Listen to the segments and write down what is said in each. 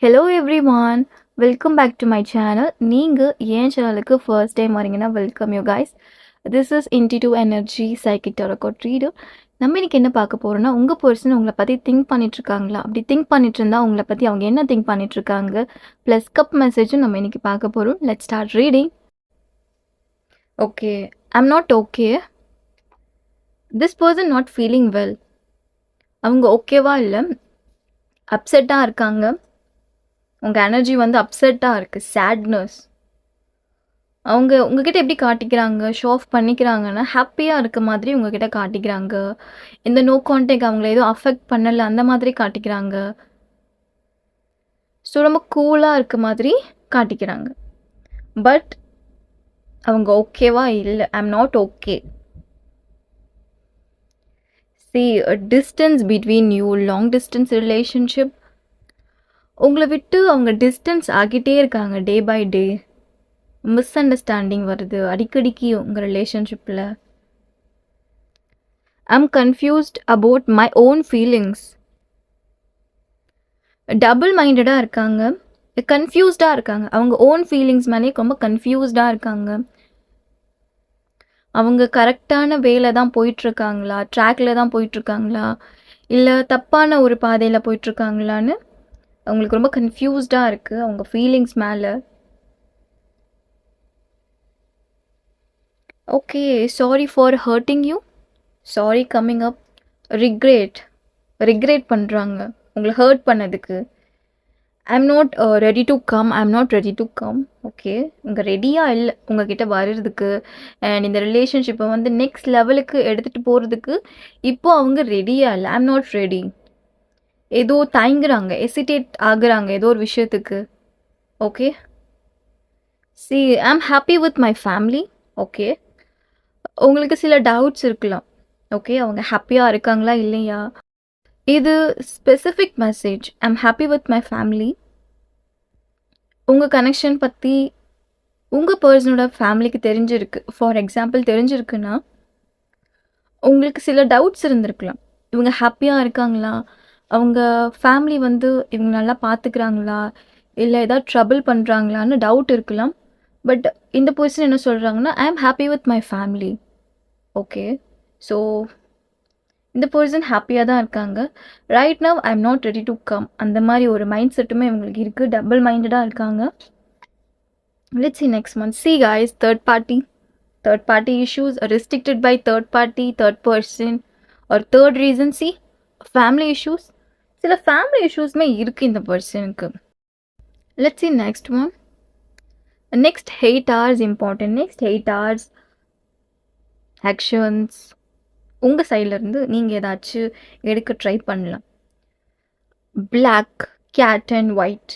Hello everyone, welcome back to my channel. நீங்கள் என் சேனலுக்கு ஃபர்ஸ்ட் டைம் வரீங்கன்னா welcome you guys. This is intuitive energy psychic tarot card reader. நம்ம இன்னைக்கு என்ன பார்க்க போகிறோன்னா, உங்கள் பர்சன் உங்களை பற்றி திங்க் பண்ணிட்டுருக்காங்களா, அப்படி திங்க் பண்ணிட்டு இருந்தா உங்களை பற்றி அவங்க என்ன திங்க் பண்ணிட்டுருக்காங்க, ப்ளஸ் கப் மெசேஜும் நம்ம இன்னைக்கு பார்க்க போகிறோம். Let's start reading. Okay, I'm not okay. This person not feeling well. அவங்க ஓகேவா இல்லை, அப்செட்டாக இருக்காங்க. உங்கள் எனர்ஜி வந்து அப்செட்டாக இருக்குது, சேட்னஸ். அவங்க உங்ககிட்ட எப்படி காட்டிக்கிறாங்க, ஷோ ஆஃப் பண்ணிக்கிறாங்கன்னா, ஹாப்பியாக இருக்க மாதிரி உங்ககிட்ட காட்டிக்கிறாங்க. இந்த நோ கான்டேக்ட் அவங்கள எதுவும் அஃபெக்ட் பண்ணலை அந்த மாதிரி காட்டிக்கிறாங்க. ஸோ ரொம்ப கூலாக இருக்க மாதிரி காட்டிக்கிறாங்க. பட் அவங்க ஓகேவா இல்லை, I'm not okay. See distance between you, long distance relationship. உங்களை விட்டு அவங்க டிஸ்டன்ஸ் ஆகிட்டே இருக்காங்க day by day. Misunderstanding வருது அடிக்கடிக்கு உங்கள் ரிலேஷன்ஷிப்பில். I'm confused about my own feelings. Double மைண்டடாக இருக்காங்க, கன்ஃபியூஸ்டாக இருக்காங்க. அவங்க ஓன் ஃபீலிங்ஸ் மேலே ரொம்ப கன்ஃபியூஸ்டாக இருக்காங்க. அவங்க கரெக்டான வேலை தான் போயிட்டுருக்காங்களா, ட்ராக்கில் தான் போயிட்டுருக்காங்களா, இல்லை தப்பான ஒரு பாதையில் போயிட்டுருக்காங்களான்னு அவங்களுக்கு ரொம்ப கன்ஃபியூஸ்டாக இருக்குது அவங்க ஃபீலிங்ஸ் மேலே. Okay, sorry for hurting you, sorry coming up, regret பண்ணுறாங்க உங்களை ஹர்ட் பண்ணதுக்கு. I'm not ready to come, I'm not ready to come. Okay, உங்கள் ரெடியாக இல்லை உங்ககிட்ட வர்றதுக்கு. அண்ட் இந்த ரிலேஷன்ஷிப்பை வந்து நெக்ஸ்ட் லெவலுக்கு எடுத்துகிட்டு போகிறதுக்கு இப்போது அவங்க ரெடியாக இல்லை. I'm not ready. ஏதோ தயங்குறாங்க, எசிடேட் ஆகுறாங்க ஏதோ ஒரு விஷயத்துக்கு. Okay, see I'm happy with my family. Okay, உங்களுக்கு சில டவுட்ஸ் இருக்கலாம். ஓகே, அவங்க ஹாப்பியாக இருக்காங்களா இல்லையா. இது specific message. I'm happy with my family. உங்கள் கனெக்ஷன் பற்றி உங்கள் பர்சனோட ஃபேமிலிக்கு தெரிஞ்சிருக்கு. ஃபார் எக்ஸாம்பிள் தெரிஞ்சிருக்குன்னா உங்களுக்கு சில டவுட்ஸ் இருந்திருக்கலாம். இவங்க ஹாப்பியாக இருக்காங்களா, அவங்க ஃபேமிலி வந்து இவங்க நல்லா பார்த்துக்கிறாங்களா, இல்லை ஏதாவது ட்ரபிள் பண்ணுறாங்களான்னு டவுட் இருக்கலாம். பட் இந்த பர்சன் என்ன சொல்கிறாங்கன்னா, I am happy with my family. Okay, so இந்த பர்சன் ஹாப்பியாக தான் இருக்காங்க. Right now I am not ready to come. அந்த மாதிரி ஒரு மைண்ட் செட்டுமே இவங்களுக்கு இருக்குது. டபுள் மைண்டடாக இருக்காங்க. Let's see next month. See guys, third party issues are restricted by third party, third person or third reason. See, family issues. சில family இஷ்யூஸ்மே இருக்குது இந்த பர்சனுக்கு. Let's see next one. Next 8 hours important. Next 8 hours actions உங்கள் சைட்லேருந்து நீங்கள் ஏதாச்சும் எடுக்க try பண்ணலாம். Black cat and white.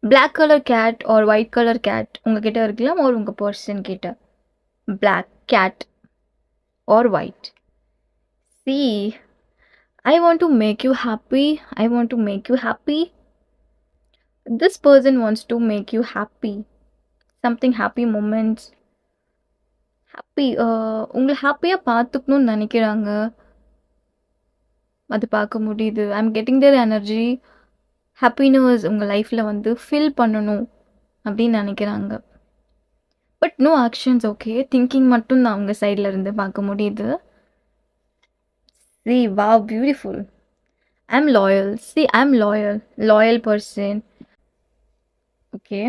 Black colour cat or white colour cat உங்ககிட்ட இருக்கலாம், ஒரு உங்கள் பர்சன் கிட்ட. Black cat or white. See I want to make you happy. I want to make you happy. This person wants to make you happy. Something happy moments. Happy உங்களை ஹாப்பியாக பார்த்துக்கணுன்னு நினைக்கிறாங்க. அது பார்க்க முடியுது. I am getting their energy. Happiness உங்கள் லைஃப்பில் வந்து ஃபில் பண்ணணும் அப்படின்னு நினைக்கிறாங்க. But no actions. Okay, thinking மட்டும்தான் அவங்க சைடில் இருந்து பார்க்க முடியுது. See, wow, beautiful. I'm loyal. See, I'm loyal person. Okay,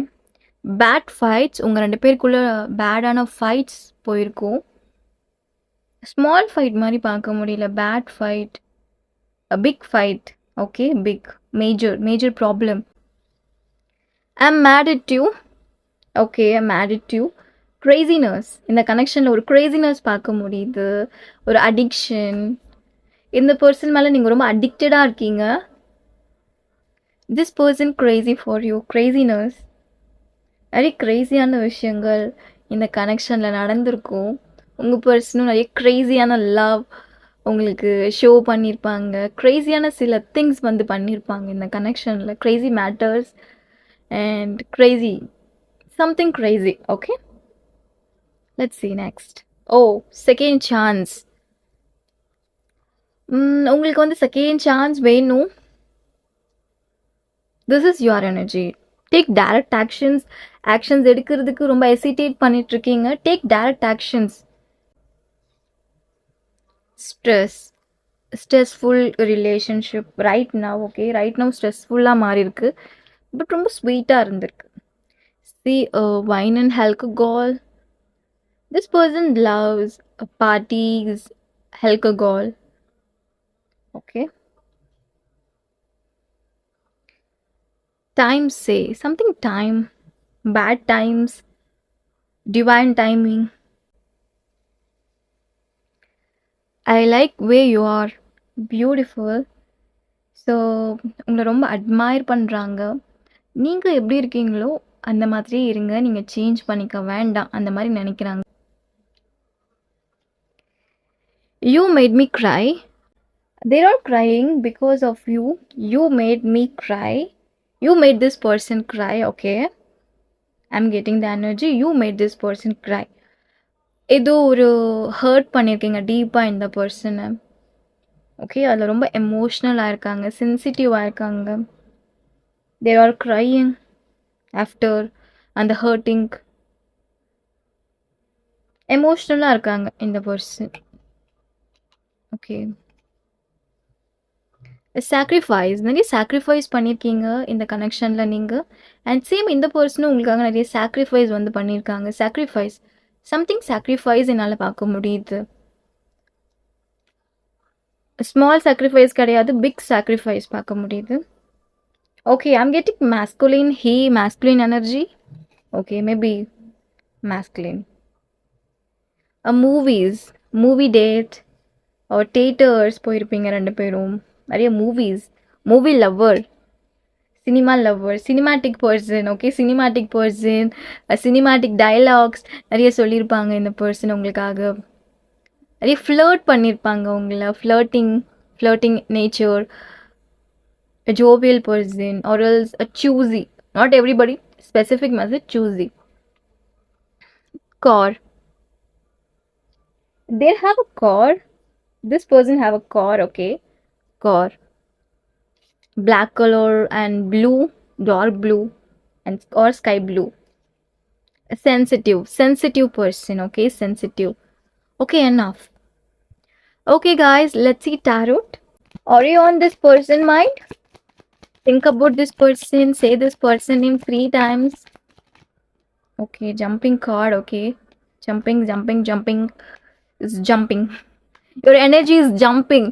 bad fights. உங்கள் ரெண்டு பேருக்குள்ள பேடான ஃபைட்ஸ் போயிருக்கும். ஸ்மால் ஃபைட் மாதிரி பார்க்க முடியல. Bad fight, big fight. Okay, big major problem. I'm mad at you. Okay, I'm mad at you. Craziness. இந்த கனெக்ஷனில் ஒரு க்ரேசினஸ் பார்க்க முடியுது, ஒரு அடிக்ஷன். இந்த பர்சன் மேலே நீங்கள் ரொம்ப அடிக்டடாக இருக்கீங்க. This person Crazy for you. Craziness, நிறைய க்ரேசியான விஷயங்கள் இந்த கனெக்ஷனில் நடந்திருக்கும். உங்கள் பர்சனும் நிறைய க்ரேசியான லவ் உங்களுக்கு ஷோ பண்ணியிருப்பாங்க. க்ரேசியான சில திங்ஸ் வந்து பண்ணியிருப்பாங்க இந்த கனெக்ஷனில். Crazy matters and crazy something crazy. Okay, let's see next. Second chance. உங்களுக்கு வந்து செகண்ட் சான்ஸ் வேணும். This is your energy. Take direct actions எடுக்கிறதுக்கு ரொம்ப ஹெசிடேட் பண்ணிட்டு இருக்கீங்க. Take direct actions. Stressful relationship right now. Okay, right now ஸ்ட்ரெஸ்ஃபுல்லாக மாறி இருக்கு, பட் ரொம்ப ஸ்வீட்டாக இருந்திருக்கு. See, wine and alcohol. This person loves parties, alcohol. Okay. Time say something time, bad times, divine timing. I like where you are, beautiful. So உங்களை ரொம்ப admire பண்ணுறாங்க. நீங்கள் எப்படி இருக்கீங்களோ அந்த மாதிரி இருங்க, நீங்கள் சேஞ்ச் பண்ணிக்க வேண்டாம் அந்த மாதிரி நினைக்கிறாங்க. You made me cry. They're all crying because of you. You made me cry. You made this person cry. Okay, I'm getting the energy. You made this person cry. ஏதோ ஒரு ஹர்ட் பண்ணியிருக்கீங்க டீப்பாக இந்த பர்சனை. ஓகே, அதில் ரொம்ப எமோஷ்னலாக இருக்காங்க, சென்சிட்டிவாக இருக்காங்க. தேர் ஆர் க்ரையிங் ஆஃப்டர் அந்த ஹர்ட்டிங். எமோஷ்னலாக இருக்காங்க இந்த பர்சன். ஓகே, சாக்ரிஃபைஸ், நிறைய சாக்ரிஃபைஸ் பண்ணியிருக்கீங்க இந்த கனெக்ஷனில் நீங்கள். அண்ட் சேம் இந்த பர்சனும் உங்களுக்காக நிறைய சாக்ரிஃபைஸ் வந்து பண்ணியிருக்காங்க. சாக்ரிஃபைஸ், சம்திங் சாக்ரிஃபைஸ் என்னால் பார்க்க முடியுது. ஸ்மால் சாக்ரிஃபைஸ் கிடையாது, பிக் சாக்ரிஃபைஸ் பார்க்க முடியுது. Okay, I'm getting masculine, masculine energy. Okay, maybe masculine. Movie date ஒரு தேட்டர்ஸ் போயிருப்பீங்க ரெண்டு பேரும். நிறைய movie lover, cinema lover, cinematic person. Okay, cinematic person, cinematic dialogues நிறைய சொல்லியிருப்பாங்க இந்த பர்சன் உங்களுக்காக. நிறைய ஃப்ளர்ட் பண்ணியிருப்பாங்க உங்களை. Flirting nature, jovial person or else choosy. Not everybody, specific message choosy. core, they have a core. This person have a core. Okay, core, black color and blue, dark blue and or sky blue. A sensitive person. Okay, sensitive. Okay, enough. Okay guys, let's see tarot. Are you on this person mind? Think about this person, say this person name 3 times. Okay, jumping card. Okay, jumping. It's jumping. Your energy is jumping.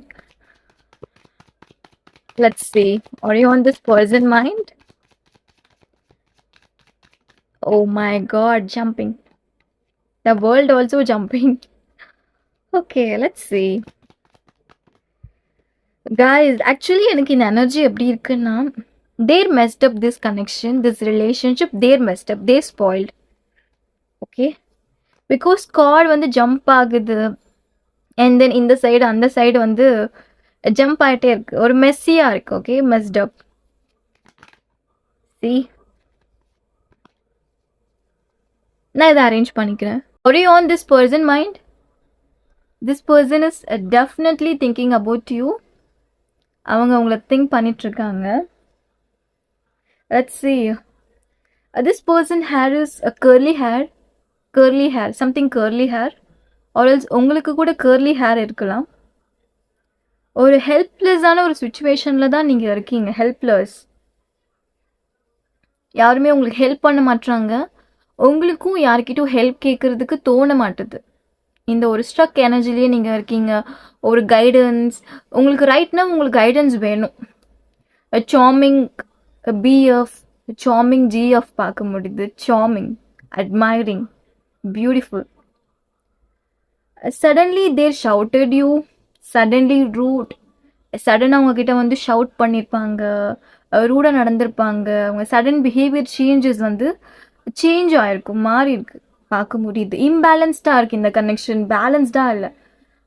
Let's see. Are you on this person mind? Oh my god, jumping. The world also jumping. Okay, let's see. Guys, actually எனக்கு இந்த energy எப்படி இருக்குன்னா, they're messed up this connection, this relationship, they're messed up, they're spoiled. Okay, because card வந்து jump ஆகுது and then இந்த side அந்த side வந்து jump ஆகிட்டே இருக்கு, ஒரு மெஸ்ஸியாக இருக்கு. ஓகே, மெஸ்ட் அப். சி, நான் இதை அரேஞ்ச் பண்ணிக்கிறேன். Are you on this person mind? This person is definitely thinking about you. அவங்க உங்களை திங்க் பண்ணிட்டுருக்காங்க. Let's see. This person has a curly hair, something curly hair, or else உங்களுக்கு கூட curly hair இருக்கலாம். ஒரு ஹெல்ப்லெஸ்ஸான ஒரு சுச்சுவேஷனில் தான் நீங்கள் இருக்கீங்க. ஹெல்ப்லெஸ், யாருமே உங்களுக்கு ஹெல்ப் பண்ண மாட்டாங்க, உங்களுக்கும் யார்கிட்டும் ஹெல்ப் கேட்குறதுக்கு தோண மாட்டுது. இந்த ஒரு ஸ்ட்ரக் எனர்ஜிலேயே நீங்கள் இருக்கீங்க. ஒரு கைடன்ஸ் உங்களுக்கு ரைட்னா, உங்களுக்கு கைடன்ஸ் வேணும். சார்மிங் பிஎஃப், சார்மிங் ஜிஎஃப் பார்க்க முடியுது. Charming, admiring, beautiful. Suddenly there shouted you, suddenly rude. சடனாக அவங்கக்கிட்ட வந்து ஷவுட் பண்ணியிருப்பாங்க, ரூடாக நடந்திருப்பாங்க. அவங்க சடன் பிஹேவியர் சேஞ்சஸ் வந்து சேஞ்ச் ஆகிருக்கும், மாறி இருக்கு, பார்க்க முடியுது. இம்பேலன்ஸ்டாக இருக்குது இந்த கனெக்ஷன், பேலன்ஸ்டாக இல்லை.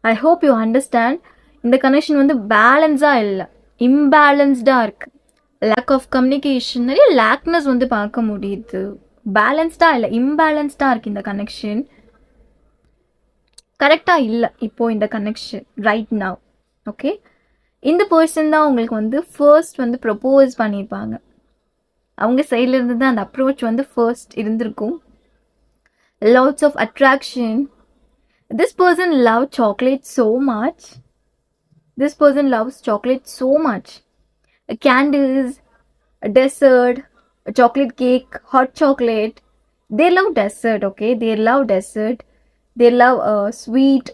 I hope you understand. இந்த கனெக்ஷன் வந்து பேலன்ஸாக இல்லை, இம்பேலன்ஸ்டாக இருக்குது. லேக் ஆஃப் கம்யூனிகேஷன், நிறைய லேக்னஸ் வந்து பார்க்க முடியுது. பேலன்ஸ்டாக இல்லை, இம்பேலன்ஸ்டாக இருக்குது இந்த கனெக்ஷன். கரெக்டாக இல்லை இப்போது இந்த கனெக்ஷன் ரைட் நவ். ஓகே, இந்த பர்சன் தான் உங்களுக்கு வந்து ஃபர்ஸ்ட் வந்து ப்ரப்போஸ் பண்ணியிருப்பாங்க. அவங்க சைடில் இருந்து தான் அந்த அப்ரோச் வந்து ஃபர்ஸ்ட் இருந்திருக்கும். Lots of attraction. This person love chocolate so much. This person loves chocolate so much. Candles, a dessert, a chocolate cake, hot chocolate. They love dessert, okay? They love dessert. They love sweet.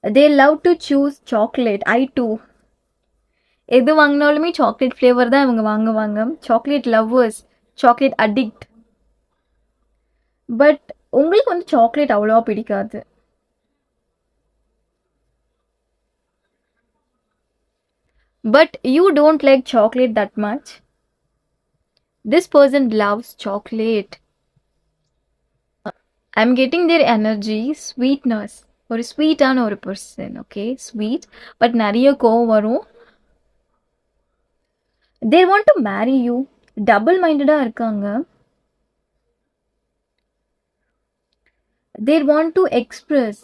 They love to choose chocolate. I too. எது வாங்கினாலுமே chocolate flavour தான் இவங்க வாங்குவாங்க. Chocolate lovers, chocolate addict. But உங்களுக்கு வந்து chocolate அவ்வளோவா பிடிக்காது. But you don't like chocolate that much. This person loves chocolate. I'm getting their energy, sweetness. ஒரு ஸ்வீட்டான ஒரு பர்சன், ஓகே? ஸ்வீட், பட் நிறைய கோவம் வரும். They want to marry you. Double மைண்டடாக இருக்காங்க. They want to express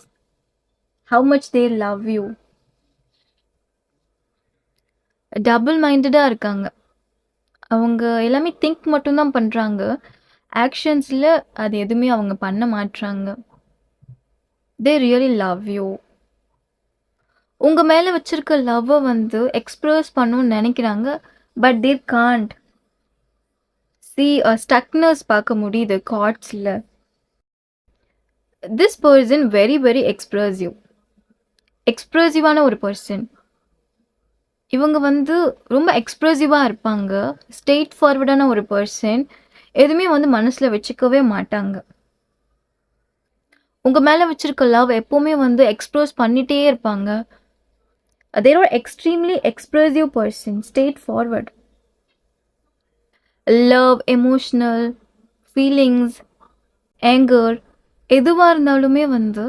how much they love you. Double மைண்டடாக இருக்காங்க. அவங்க எல்லாமே திங்க் மட்டும்தான் பண்ணுறாங்க. ஆக்ஷன்ஸில் அது எதுவுமே அவங்க பண்ண மாட்டுறாங்க. They really love you. உங்கள் மேலே வச்சுருக்க லவ்வை வந்து எக்ஸ்ப்ரெஸ் பண்ணணும்னு நினைக்கிறாங்க. But there Gantt. ஸ்டக்னஸ் பார்க்க முடியுது கார்ட்ஸில். This person very very expressive. எக்ஸ்ப்ரெசிவான ஒரு பர்சன். இவங்க வந்து ரொம்ப எக்ஸ்ப்ரெசிவாக இருப்பாங்க. ஸ்ட்ரெயிட் ஃபார்வர்டான ஒரு பர்சன். எதுவுமே வந்து மனசில் வச்சுக்கவே மாட்டாங்க. உங்கள் மேலே வச்சுருக்க லவ் எப்போவுமே வந்து எக்ஸ்ப்ரெஸ் பண்ணிகிட்டே இருப்பாங்க. There are extremely expressive person, straight forward. Love, emotional feelings, anger எதுவாக இருந்தாலுமே வந்து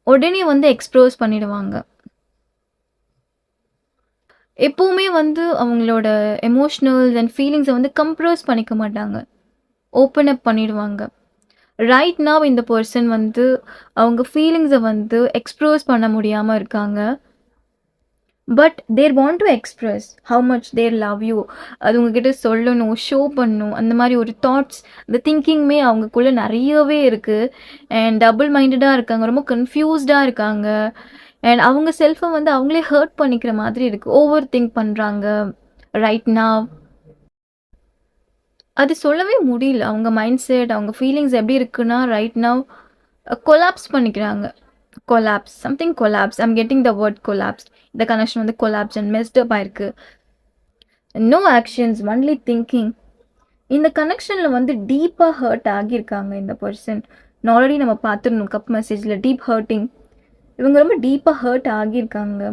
உடனே வந்து எக்ஸ்ப்ரெஸ் பண்ணிடுவாங்க. எப்போவுமே வந்து அவங்களோட எமோஷ்னல்ஸ் அண்ட் ஃபீலிங்ஸை வந்து கம்ப்ரெஸ் பண்ணிக்க மாட்டாங்க. ஓப்பன் அப் பண்ணிடுவாங்க. ரைட் நவ் இந்த பர்சன் வந்து அவங்க ஃபீலிங்ஸை வந்து எக்ஸ்ப்ரெஸ் பண்ண முடியாமல் இருக்காங்க. But there want to express how much there love you. அது உங்ககிட்ட சொல்லணும், ஷோ பண்ணணும். அந்த மாதிரி ஒரு தாட்ஸ், அந்த திங்கிங்குமே அவங்களுக்குள்ளே நிறையவே இருக்குது. அண்ட் டபுள் மைண்டடாக இருக்காங்க. ரொம்ப கன்ஃபியூஸ்டாக இருக்காங்க. அண்ட் அவங்க செல்ஃபை வந்து அவங்களே ஹர்ட் பண்ணிக்கிற மாதிரி இருக்குது. ஓவர் திங்க் பண்ணுறாங்க ரைட் நவ். அது சொல்லவே முடியல. அவங்க மைண்ட் செட், அவங்க ஃபீலிங்ஸ் எப்படி இருக்குன்னா ரைட் நவ் கொலாப்ஸ் பண்ணிக்கிறாங்க. Collapse, something collapse. I'm getting the word collapse. இந்த கனெக்ஷன் வந்து கொலாப்ஸ் அண்ட் மெஸ்டப் ஆயிருக்கு. No actions, only thinking. இந்த கனெக்ஷனில் வந்து டீப்பாக ஹர்ட் ஆகியிருக்காங்க இந்த பர்சன். ஆல்ரெடி நம்ம பார்த்துருந்தோம் கப் மெசேஜில் டீப் ஹர்ட்டிங். இவங்க ரொம்ப டீப்பாக ஹர்ட் ஆகியிருக்காங்க.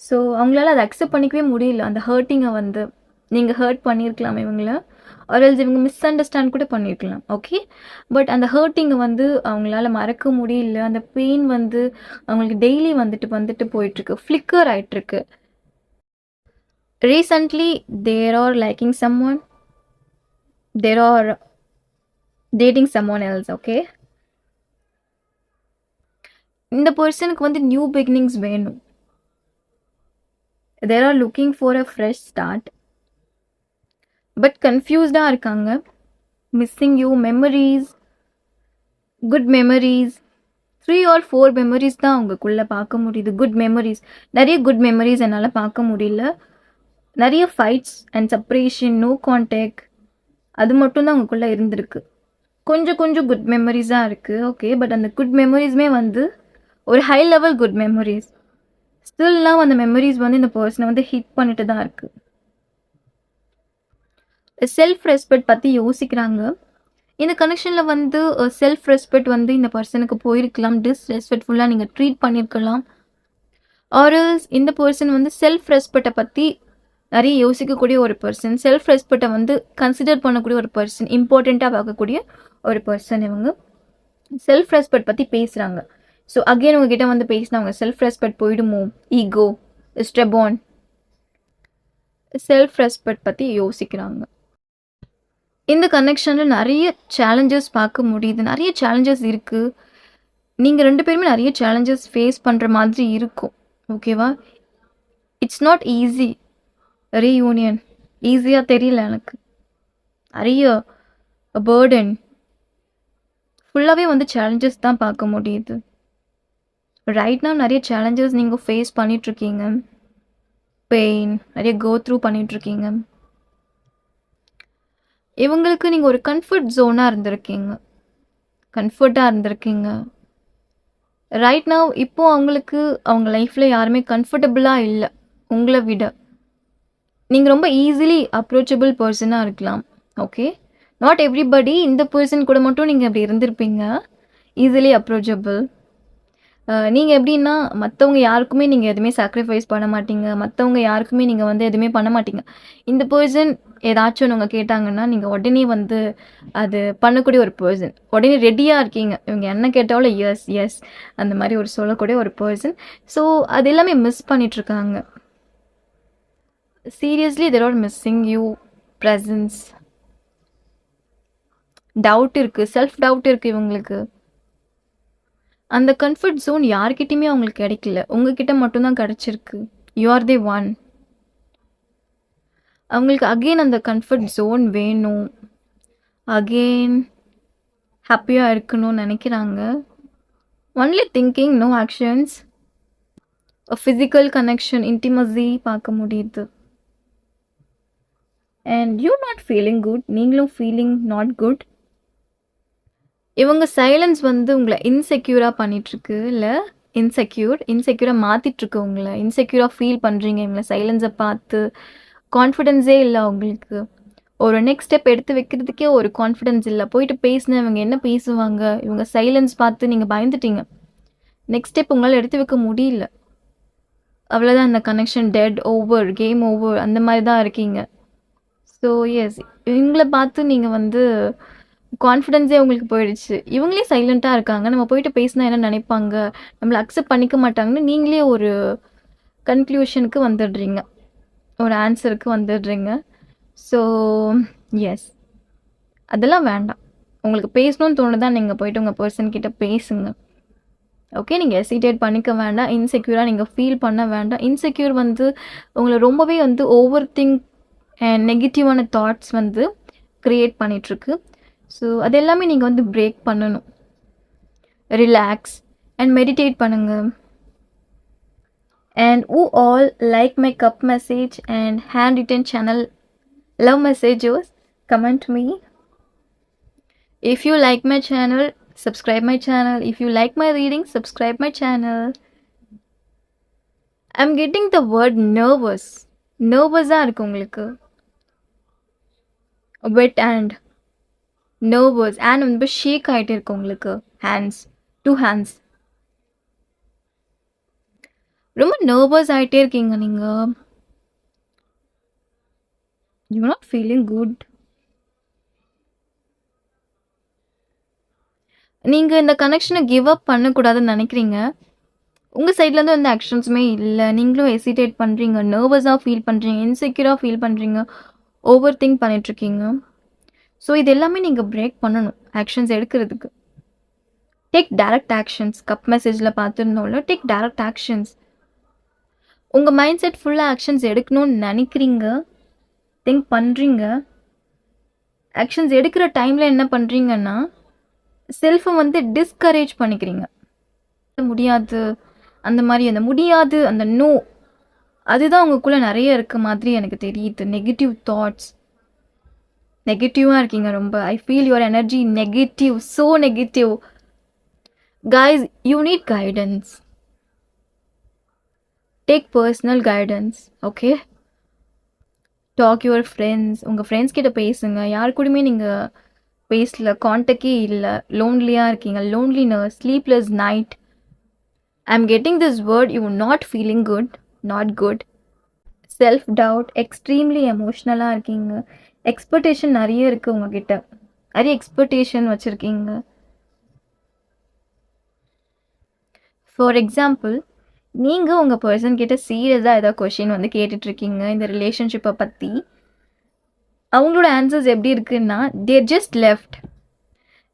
ஸோ அவங்களால அதை அக்செப்ட் பண்ணிக்கவே முடியல. அந்த ஹர்ட்டிங்கை வந்து நீங்கள் ஹர்ட் பண்ணியிருக்கலாம் இவங்கள, ஆர்எல்ஸ் இவங்க மிஸ் அண்டர்ஸ்டாண்ட் கூட பண்ணியிருக்கலாம், ஓகே? பட் அந்த ஹர்ட்டிங்கை வந்து அவங்களால மறக்க முடியல. அந்த பெயின் வந்து அவங்களுக்கு டெய்லி வந்துட்டு போயிட்டுருக்கு, ஃப்ளிக்கர் ஆகிட்டுருக்கு. Recently there are liking someone, there are dating someone else, okay? இந்த பர்சனுக்கு வந்து நியூ பிகினிங்ஸ் வேணும். There are looking for a fresh start. But கன்ஃபியூஸ்டாக இருக்காங்க. Missing you, memories, good memories, 3 or 4 memories தான் அவங்களுக்குள்ளே பார்க்க முடியுது. குட் மெமரிஸ், நிறைய குட் மெமரிஸ் என்னால் பார்க்க முடியல. நிறைய fights and separation, no contact, அது மட்டும்தான் அவங்களுக்குள்ளே இருந்திருக்கு. கொஞ்சம் குட் மெமரிஸாக இருக்குது, ஓகே? பட் அந்த குட் மெமரிஸுமே வந்து ஒரு ஹை லெவல் குட் மெமரிஸ். ஸ்டில்லாம் அந்த மெமரிஸ் வந்து இந்த பர்சனை வந்து ஹிட் பண்ணிட்டு தான் இருக்குது. செல்ஃப் ரெஸ்பெக்ட் பற்றி யோசிக்கிறாங்க. இந்த கனெக்ஷனில் வந்து செல்ஃப் ரெஸ்பெக்ட் வந்து இந்த பர்சனுக்கு போயிருக்கலாம். டிஸ்ரெஸ்பெக்ட்ஃபுல்லாக நீங்கள் ட்ரீட் பண்ணியிருக்கலாம். ஆர்எல்ஸ் இந்த பர்சன் வந்து செல்ஃப் ரெஸ்பெக்டை பற்றி நிறைய யோசிக்கக்கூடிய ஒரு பர்சன். செல்ஃப் ரெஸ்பெக்டை வந்து கன்சிடர் பண்ணக்கூடிய ஒரு பர்சன், இம்பார்ட்டண்ட்டாக பார்க்கக்கூடிய ஒரு பர்சன். இவங்க செல்ஃப் ரெஸ்பெக்ட் பற்றி பேசுகிறாங்க. ஸோ அகெயின் உங்ககிட்ட வந்து பேசினவங்க செல்ஃப் ரெஸ்பெக்ட் போயிடுமோ, ஈகோ, ஸ்டெபான், செல்ஃப் ரெஸ்பெக்ட் பற்றி யோசிக்கிறாங்க. இந்த கனெக்ஷனில் நிறைய சேலஞ்சஸ் பார்க்க முடியுது. நிறைய சேலஞ்சஸ் இருக்குது. நீங்கள் 2 பேருமே நிறைய சேலஞ்சஸ் ஃபேஸ் பண்ணுற மாதிரி இருக்கும், ஓகேவா? It's not easy. ரீயூனியன் ஈஸியாக தெரியல எனக்கு. நிறைய பேர்டன், ஃபுல்லாகவே வந்து சேலஞ்சஸ் தான் பார்க்க முடியுது. ரைட்னா நிறைய சேலஞ்சஸ் நீங்கள் ஃபேஸ் பண்ணிகிட்ருக்கீங்க. பெயின் நிறைய கோ த்ரூ பண்ணிகிட்ருக்கீங்க. இவங்களுக்கு நீங்கள் ஒரு கம்ஃபர்ட் ஜோனாக இருந்திருக்கீங்க, கம்ஃபர்ட்டாக இருந்திருக்கீங்க. ரைட் நவ் இப்போது அவங்களுக்கு அவங்க லைஃப்பில் யாருமே கம்ஃபர்டபுளாக இல்லை உங்களை விட. நீங்கள் ரொம்ப ஈஸிலி அப்ரோச்சபிள் பர்சனாக இருக்கலாம். Okay, not everybody. இந்த பர்சன் கூட மட்டும் நீங்கள் அப்படி இருந்திருப்பீங்க, ஈஸிலி அப்ரோச்சபிள். நீங்கள் எப்படின்னா மற்றவங்க யாருக்குமே நீங்கள் எதுவுமே சாக்ரிஃபைஸ் பண்ண மாட்டீங்க, மற்றவங்க யாருக்குமே நீங்கள் வந்து எதுவுமே பண்ண மாட்டீங்க. இந்த பர்சன் ஏதாச்சும் அவங்க கேட்டாங்கன்னா நீங்கள் உடனே வந்து அது பண்ணக்கூடிய ஒரு பர்சன், உடனே ரெடியாக இருக்கீங்க. இவங்க என்ன கேட்டாலும் எஸ் எஸ் அந்த மாதிரி ஒரு சொல்லக்கூடிய ஒரு பர்சன். ஸோ அது எல்லாமே மிஸ் பண்ணிகிட்ருக்காங்க. Seriously there are missing you presence. Doubt இருக்குது, செல்ஃப் டவுட் இருக்குது இவங்களுக்கு. அந்த கம்ஃபர்ட் ஜோன் யார்கிட்டையுமே அவங்களுக்கு கிடைக்கல, உங்ககிட்ட மட்டும்தான் கிடச்சிருக்கு. You are the one. அவங்களுக்கு அகெயின் அந்த கம்ஃபர்ட் ஜோன் வேணும், அகெயின் ஹாப்பியாக இருக்கணும்னு நினைக்கிறாங்க. Only thinking, no actions. Physical connection, intimacy பார்க்க முடியுது. And you not feeling good, நீங்களும் ஃபீலிங் நாட் குட். இவங்க சைலன்ஸ் வந்து உங்களை இன்செக்யூராக பண்ணிகிட்ருக்கு, இல்லை இன்செக்யூராக மாற்றிட்டுருக்கு. உங்களை இன்செக்யூராக ஃபீல் பண்ணுறீங்க இவங்களை சைலன்ஸை பார்த்து. கான்ஃபிடென்ஸே இல்லை அவங்களுக்கு. ஒரு நெக்ஸ்ட் ஸ்டெப் எடுத்து வைக்கிறதுக்கே ஒரு கான்ஃபிடென்ஸ் இல்லை. போயிட்டு பேசினேன், இவங்க என்ன பேசுவாங்க, இவங்க சைலன்ஸ் பார்த்து நீங்கள் பயந்துட்டீங்க. நெக்ஸ்ட் ஸ்டெப் உங்களால் எடுத்து வைக்க முடியல. அவ்வளோதான், அந்த connection dead, over, game over, அந்த மாதிரி தான் இருக்கீங்க. ஸோ எஸ், இவங்கள பார்த்து நீங்கள் வந்து கான்ஃபிடென்ஸே உங்களுக்கு போயிடுச்சு. இவங்களே சைலண்ட்டாக இருக்காங்க, நம்ம போயிட்டு பேசினா என்ன நினைப்பாங்க, நம்மளை அக்செப்ட் பண்ணிக்க மாட்டாங்கன்னு நீங்களே ஒரு கன்க்ளூஷனுக்கு வந்துடுறீங்க, ஒரு ஆன்சருக்கு வந்துடுறீங்க. ஸோ எஸ், அதெல்லாம் வேண்டாம். உங்களுக்கு பேசணும்னு தோணுதான் நீங்கள் போயிட்டு உங்கள் பர்சன்கிட்ட பேசுங்க. ஓகே, நீங்கள் ஹெசிடேட் பண்ணிக்க வேண்டாம், இன்செக்யூராக நீங்கள் ஃபீல் பண்ண வேண்டாம். இன்செக்யூர் வந்து உங்களை ரொம்பவே வந்து ஓவர் திங்க் அண்ட் நெகட்டிவான தாட்ஸ் வந்து க்ரியேட் பண்ணிகிட்ருக்கு. ஸோ அது எல்லாமே நீங்கள் வந்து பிரேக் பண்ணணும். ரிலாக்ஸ் அண்ட் மெடிடேட் பண்ணுங்கள். And who all like my cup message and handwritten channel love messages, comment me. If you like my channel, subscribe my channel. If you like my reading, subscribe my channel. I'm getting the word nervous. Nervous-ஆ இருக்கு உங்களுக்கு. Wet and nervous and ரொம்ப ஷேக் ஆகிட்டே இருக்கு உங்களுக்கு. hands, 2 hands. ரொம்ப nervous ஆகிட்டே இருக்கீங்க நீங்கள். You not feeling good. நீங்கள் இந்த கனெக்ஷனை கிவ் அப் பண்ணக்கூடாதுன்னு நினைக்கிறீங்க. உங்கள் சைட்லேருந்து எந்த ஆக்ஷன்ஸுமே இல்லை, நீங்களும் ஹெசிடேட் பண்ணுறீங்க, நர்வஸாக ஃபீல் பண்ணுறீங்க, இன்செக்யூராக ஃபீல் பண்ணுறீங்க, ஓவர் திங்க் பண்ணிகிட்ருக்கீங்க. ஸோ இது எல்லாமே நீங்கள் பிரேக் பண்ணணும் ஆக்ஷன்ஸ் எடுக்கிறதுக்கு. Take direct actions. கப் மெசேஜில் பார்த்துருந்தோம்ல, டேக் டைரக்ட் ஆக்ஷன்ஸ். உங்கள் மைண்ட் செட் ஃபுல்லாக ஆக்ஷன்ஸ் எடுக்கணும்னு நினைக்கிறீங்க, திங்க் பண்ணுறீங்க. ஆக்ஷன்ஸ் எடுக்கிற டைமில் என்ன பண்ணுறீங்கன்னா செல்ஃபை வந்து டிஸ்கரேஜ் பண்ணிக்கிறீங்க. முடியாது, அந்த மாதிரி அந்த முடியாது, அந்த நோ, அதுதான் உங்களுக்குள்ளே நிறைய இருக்க மாதிரி எனக்கு தெரியுது. நெகட்டிவ் தாட்ஸ், நெகட்டிவாக இருக்கீங்க ரொம்ப. I feel your energy negative, so negative. Guys, you need guidance. Take personal guidance. Okay, talk your friends. உங்கள் ஃப்ரெண்ட்ஸ் கிட்ட பேசுங்க. யார் கூடயுமே நீங்கள் பேசல, கான்டாக்டே இல்லை, லோன்லியாக இருக்கீங்க. Loneliness, sleepless night. I am getting this word, you not feeling good, not good. Self doubt, extremely எமோஷ்னலாக இருக்கீங்க. எக்ஸ்பெக்டேஷன் நிறைய இருக்குது உங்ககிட்ட, நிறைய எக்ஸ்பெக்டேஷன் வச்சுருக்கீங்க. ஃபார் எக்ஸாம்பிள், நீங்கள் உங்கள் பர்சன்கிட்ட சீரியஸாக ஏதாவது கொஷின் வந்து கேட்டுட்ருக்கீங்க இந்த ரிலேஷன்ஷிப்பை பற்றி. அவங்களோட ஆன்சர்ஸ் எப்படி இருக்குன்னா, தேர் ஜஸ்ட் லெஃப்ட்.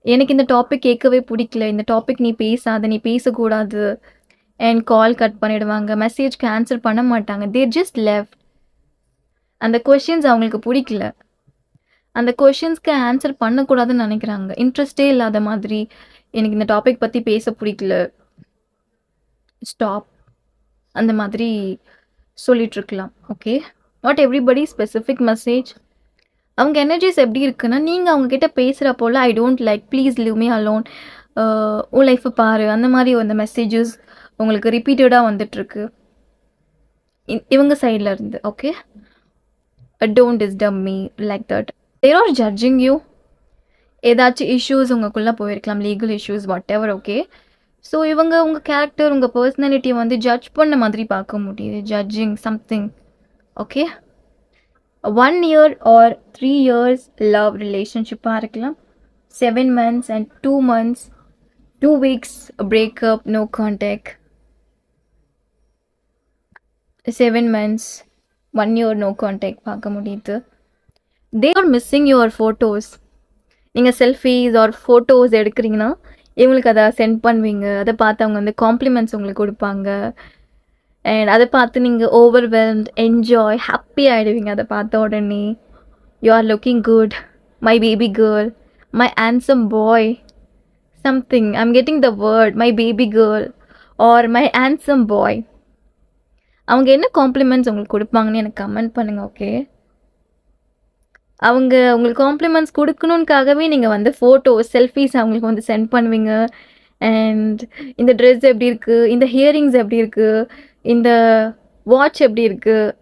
எனக்கு இந்த டாபிக் கேட்கவே பிடிக்கல, இந்த டாபிக் நீ பேசாத, நீ பேசக்கூடாது, அண்ட் கால் கட் பண்ணிடுவாங்க, மெசேஜ்க்கு ஆன்சர் பண்ண மாட்டாங்க. They just left. அந்த கொஷின்ஸ் அவங்களுக்கு பிடிக்கல. அந்த கொஷின்ஸ்க்கு ஆன்சர் பண்ணக்கூடாதுன்னு நினைக்கிறாங்க. இன்ட்ரெஸ்டே இல்லாத மாதிரி, எனக்கு இந்த டாபிக் பற்றி பேச பிடிக்கல, ஸ்டாப், அந்த மாதிரி சொல்லிகிட்ருக்கலாம். Okay, not everybody specific message. அவங்க எனர்ஜிஸ் எப்படி இருக்குன்னா, நீங்கள் அவங்கக்கிட்ட பேசுகிறப்போல I don't like, please leave me alone, உன் லைஃப்பை பாரு, அந்த மாதிரி அந்த மெசேஜஸ் உங்களுக்கு ரிப்பீட்டடாக வந்துட்டுருக்கு இவங்க சைடில் இருந்து. Okay, don't disturb me like that. There are judging you. ஏதாச்சும் இஷ்யூஸ் உங்களுக்குள்ளே போயிருக்கலாம், legal issues, whatever. Okay, so இவங்க உங்கள் கேரக்டர், உங்கள் பர்சனாலிட்டியை வந்து ஜட்ஜ் பண்ண மாதிரி பார்க்க முடியுது. Judging something. Okay, 1 year or 3 years love ரிலேஷன்ஷிப்பாக இருக்கலாம். 7 months and 2 months, 2 weeks breakup, no contact. 7 months, 1 year no contact பார்க்க முடியுது. They are missing your photos. நீங்கள் செல்ஃபீஸ் ஆர் ஃபோட்டோஸ் எடுக்கிறீங்கன்னா இவங்களுக்கு அதை சென்ட் பண்ணுவீங்க. அதை பார்த்து அவங்க வந்து காம்ப்ளிமெண்ட்ஸ் உங்களுக்கு கொடுப்பாங்க. அண்ட் அதை பார்த்து நீங்கள் ஓவர்வெல்ம்ட், என்ஜாய், ஹாப்பி ஆகிடுவீங்க அதை பார்த்த உடனே. You are looking good, my baby girl, my handsome boy, something. I am getting the word my baby girl or my handsome boy. அவங்க என்ன காம்ப்ளிமெண்ட்ஸ் உங்களுக்கு கொடுப்பாங்கன்னு எனக்கு கமெண்ட் பண்ணுங்கள். ஓகே, அவங்க உங்களுக்கு காம்ப்ளிமெண்ட்ஸ் கொடுக்கணுன்னுக்காகவே நீங்கள் வந்து ஃபோட்டோஸ், செல்ஃபீஸ் அவங்களுக்கு வந்து சென்ட் பண்ணுவீங்க. அண்ட் இந்த ட்ரெஸ் எப்படி இருக்குது, இந்த ஹியரிங்ஸ் எப்படி இருக்குது, இந்த வாட்ச் எப்படி இருக்குது,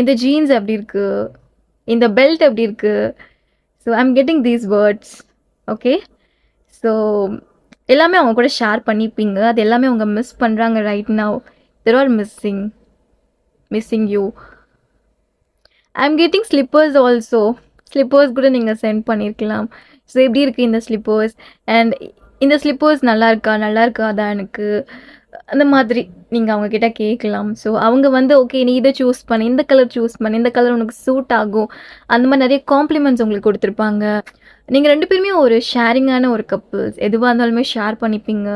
இந்த ஜீன்ஸ் எப்படி இருக்குது, இந்த பெல்ட் எப்படி இருக்குது. So I am getting these words. Okay, so எல்லாமே அவங்க கூட ஷேர் பண்ணிப்பீங்க. அது எல்லாமே அவங்க மிஸ் பண்ணுறாங்க right now. There are missing you. I am getting slippers also. Slippers கூட நீங்கள் சென்ட் பண்ணியிருக்கலாம். ஸோ எப்படி இருக்குது இந்த ஸ்லிப்பர்ஸ், அண்ட் இந்த ஸ்லிப்பர்ஸ் நல்லா இருக்காதா எனக்கு, அந்த மாதிரி நீங்கள் அவங்கக்கிட்ட கேட்கலாம். ஸோ அவங்க வந்து ஓகே நீ இதை சூஸ் பண்ணி, இந்த கலர் சூஸ் பண்ணி, இந்த கலர் உனக்கு சூட் ஆகும், அந்த மாதிரி நிறைய காம்ப்ளிமெண்ட்ஸ் உங்களுக்கு கொடுத்துருப்பாங்க. நீங்கள் 2 பேருமே ஒரு ஷேரிங்கான ஒரு கப்புள்ஸ். எதுவாக இருந்தாலுமே ஷேர் பண்ணிப்பீங்க,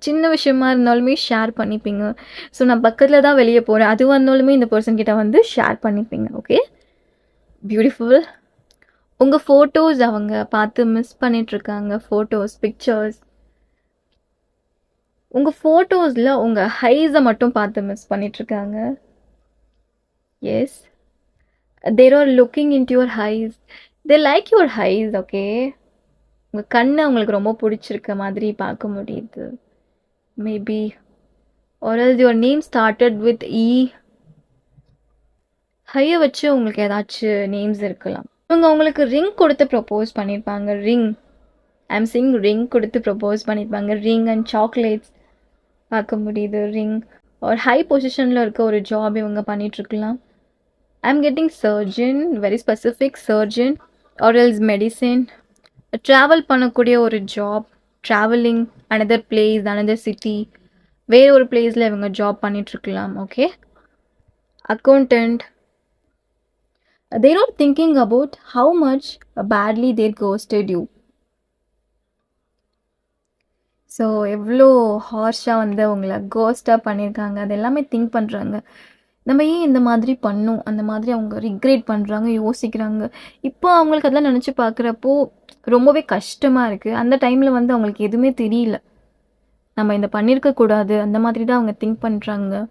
சின்ன விஷயமா இருந்தாலுமே ஷேர் பண்ணிப்பீங்க. ஸோ நான் பக்கத்தில் தான் வெளியே போகிறேன், அதுவாக இருந்தாலுமே இந்த பர்சன் கிட்ட வந்து ஷேர் பண்ணிப்பீங்க. Okay, beautiful. உங்கள் ஃபோட்டோஸ் அவங்க பார்த்து மிஸ் பண்ணிகிட்ருக்காங்க. Photos, pictures. உங்கள் ஃபோட்டோஸில் உங்கள் ஹைஸை மட்டும் பார்த்து மிஸ் பண்ணிகிட்ருக்காங்க. Yes, there are looking into your eyes. They like your eyes. Okay, உங்கள் கண்ணை அவங்களுக்கு ரொம்ப பிடிச்சிருக்க மாதிரி பார்க்க முடியுது. Maybe or else your name started with E. ஹையை வச்சு உங்களுக்கு ஏதாச்சும் நேம்ஸ் இருக்கலாம். இவங்க உங்களுக்கு ரிங் கொடுத்து ப்ரப்போஸ் பண்ணியிருப்பாங்க. ரிங், ஐம் சிங் ரிங் கொடுத்து ப்ரப்போஸ் பண்ணியிருப்பாங்க. ரிங் அண்ட் சாக்லேட்ஸ் பார்க்க முடியுது. ரிங் ஒரு ஹை பொசிஷனில் இருக்க ஒரு ஜாப் இவங்க பண்ணிகிட்ருக்கலாம். I'm getting surgeon, very specific surgeon or else medicine. Travel பண்ணக்கூடிய ஒரு job, travelling, another place, another city, வேறு ஒரு பிளேஸில் இவங்க ஜாப் பண்ணிகிட்ருக்கலாம். Okay, accountant. They're not thinking about how much badly they ghosted you. So எவ்வளோ ஹார்ஷாக வந்து அவங்கள கோஸ்டாக பண்ணியிருக்காங்க, அது எல்லாமே திங்க் பண்ணுறாங்க. நம்ம ஏன் இந்த மாதிரி பண்ணோம், அந்த மாதிரி அவங்க ரிக்ரெட் பண்ணுறாங்க, யோசிக்கிறாங்க. இப்போ அவங்களுக்கு அதெல்லாம் நினச்சி பார்க்குறப்போ ரொம்பவே கஷ்டமாக இருக்குது. அந்த டைமில் வந்து அவங்களுக்கு எதுவுமே தெரியல, நம்ம இந்த பண்ணியிருக்கக்கூடாது, அந்த மாதிரி தான் அவங்க திங்க் பண்ணுறாங்க.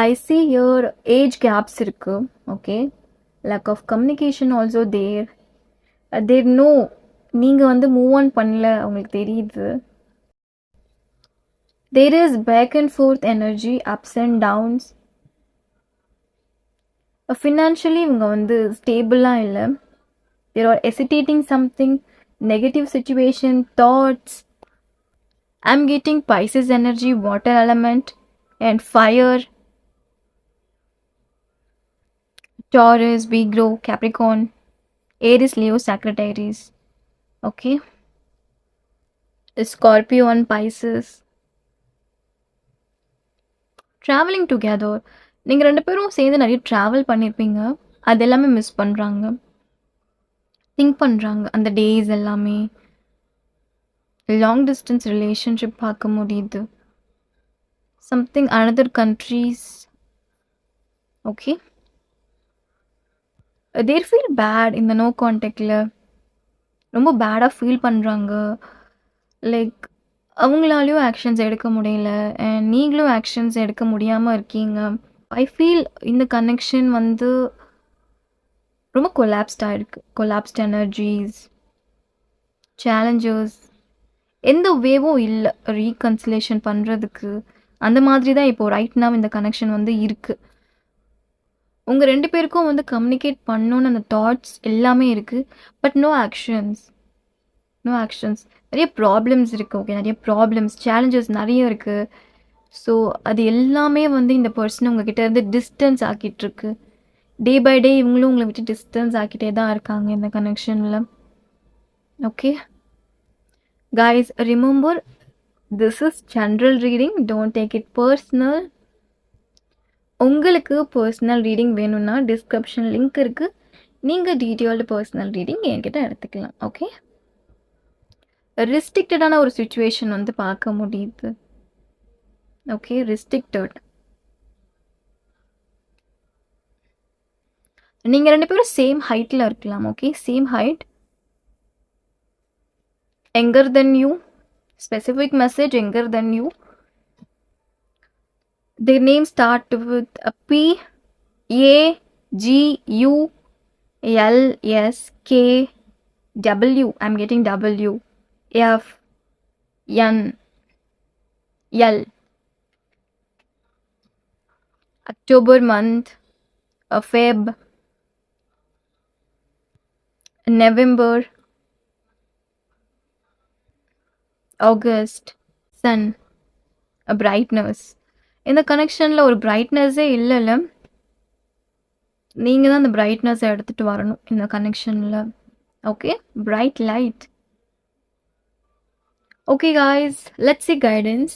ஐ சி ஹியர் ஏஜ் கேப்ஸ் இருக்குது. Okay, lack of communication also there. They know நீங்கள் வந்து மூவ் ஆன் பண்ணல, அவங்களுக்கு தெரியுது. There is back and forth energy, ups and downs. Financially இவங்க வந்து ஸ்டேபிளாக இல்லை. They are hesitating something, negative situation, thoughts. I'm getting Pisces energy, water element and fire. Taurus, Virgo, Capricorn, Aries, Leo, Sagittarius. Okay, Scorpio and Pisces. Traveling together. நீங்கள் 2 பேரும் சேர்ந்து நிறைய travel பண்ணியிருப்பீங்க, அது எல்லாமே மிஸ் பண்ணுறாங்க, திங்க் பண்ணுறாங்க அந்த டேஸ் எல்லாமே. லாங் டிஸ்டன்ஸ் ரிலேஷன்ஷிப் பார்க்க முடியுது. something another countries. Okay, they feel bad in the no contactல ரொம்ப பேடாக ஃபீல் பண்ணுறாங்க. லைக் அவங்களாலையும் ஆக்ஷன்ஸ் எடுக்க முடியல அண்ட் நீங்களும் ஆக்ஷன்ஸ் எடுக்க முடியாமல் இருக்கீங்க. ஐ ஃபீல் இந்த கனெக்ஷன் வந்து ரொம்ப கொலாப்ஸ்டாக இருக்குது. கொலாப்ஸ்ட் எனர்ஜிஸ், சேலஞ்சஸ், எந்த வேவும் இல்லை ரீகன்சிலேஷன் பண்ணுறதுக்கு. அந்த மாதிரி தான் இப்போது ரைட் now இந்த கனெக்ஷன் வந்து இருக்குது. உங்கள் 2 பேருக்கும் வந்து கம்யூனிகேட் பண்ணணுன்னு அந்த தாட்ஸ் எல்லாமே இருக்குது. But no actions. நிறைய ப்ராப்ளம்ஸ் இருக்குது. ஓகே, நிறைய ப்ராப்ளம்ஸ், சேலஞ்சஸ் நிறைய இருக்குது. ஸோ அது எல்லாமே வந்து இந்த பர்சன் உங்ககிட்ட இருந்து டிஸ்டன்ஸ் ஆக்கிட்டுருக்கு. டே பை டே இவங்களும் உங்களை விட்டு டிஸ்டன்ஸ் ஆக்கிட்டே தான் இருக்காங்க இந்த கனெக்ஷனில். Okay guys, remember this is general reading, don't take it personal. உங்களுக்கு பர்சனல் ரீடிங் வேணும்னா டிஸ்கிரிப்ஷன் லிங்க் இருக்குது, நீங்கள் டீட்டெயில்டு பர்சனல் ரீடிங் என்கிட்ட எடுத்துக்கலாம். ஓகே, ரெஸ்ட்ரிக்டடான ஒரு சுச்சுவேஷன் வந்து பார்க்க முடியுது. Okay, restricted. நீங்கள் 2 பேரும் சேம் ஹைட்டில் இருக்கலாம். Okay, same height, younger than you, specific message, younger than you. Their name start with a P, A, G, U, L, S, K, W. I'm getting W, F, N, L. October month, Feb, November, August. Sun, a brightness. இந்த கனெக்ஷனில் ஒரு பிரைட்னஸே இல்லைல்ல, நீங்கள் தான் அந்த பிரைட்னஸை எடுத்துகிட்டு வரணும் இந்த கனெக்ஷனில். Okay, bright light. Okay guys, let's see guidance.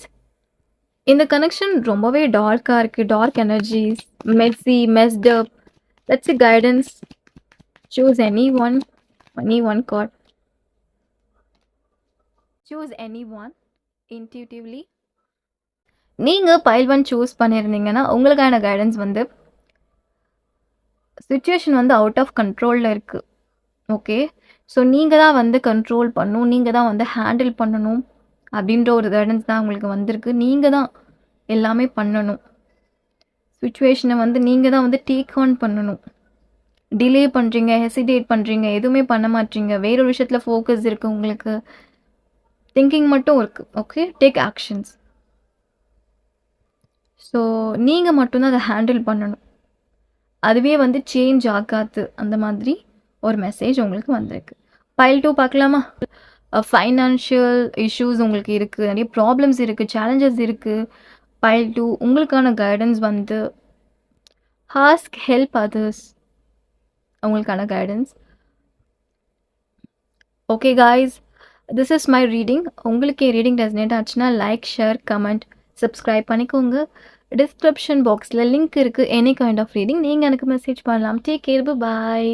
இந்த கனெக்ஷன் ரொம்பவே டார்க்காக இருக்குது, dark energies, messy, messed up. Let's see guidance. Choose any one card. choose anyone intuitively. நீங்கள் பைல் 1 சூஸ் பண்ணியிருந்தீங்கன்னா உங்களுக்கான கைடன்ஸ் வந்து சுச்சுவேஷன் வந்து அவுட் ஆஃப் கண்ட்ரோலில் இருக்குது. ஓகே, ஸோ நீங்கள் தான் வந்து கண்ட்ரோல் பண்ணணும், நீங்கள் தான் வந்து ஹேண்டில் பண்ணணும் அப்படின்ற ஒரு கைடன்ஸ் தான் உங்களுக்கு வந்திருக்கு. நீங்கள் தான் எல்லாமே பண்ணணும், சுச்சுவேஷனை வந்து நீங்கள் தான் வந்து டேக் ஆன் பண்ணணும். டிலே பண்ணுறீங்க, ஹெசிடேட் பண்ணுறீங்க, எதுவுமே பண்ண மாட்டீங்க, வேறொரு விஷயத்தில் ஃபோக்கஸ் இருக்குது உங்களுக்கு, திங்கிங் மட்டும் இருக்குது. Okay, take actions. ஸோ நீங்கள் மட்டும்தான் அதை ஹேண்டில் பண்ணணும், அதுவே வந்து சேஞ்ச் ஆகாது. அந்த மாதிரி ஒரு மெசேஜ் உங்களுக்கு வந்திருக்கு. பைல் 2 பார்க்கலாமா? ஃபைனான்ஷியல் இஷ்யூஸ் உங்களுக்கு இருக்குது, நிறைய ப்ராப்ளம்ஸ் இருக்குது, சேலஞ்சஸ் இருக்குது. பைல் 2 உங்களுக்கான கைடன்ஸ் வந்து ஆஸ்க் ஹெல்ப் அதர்ஸ், உங்களுக்கான guidance. Okay guys, this is my reading. உங்களுக்கு ரீடிங் ரெசனேட் ஆச்சுன்னா லைக், ஷேர், கமெண்ட், சப்ஸ்கிரைப் பண்ணிக்கோங்க. டிஸ்கிரிப்ஷன் பாக்ஸில் லிங்க் இருக்குது, எனி கைண்ட் ஆஃப் ரீடிங் நீங்கள் எனக்கு மெசேஜ் பண்ணலாம். டேக் கேர், பாய்.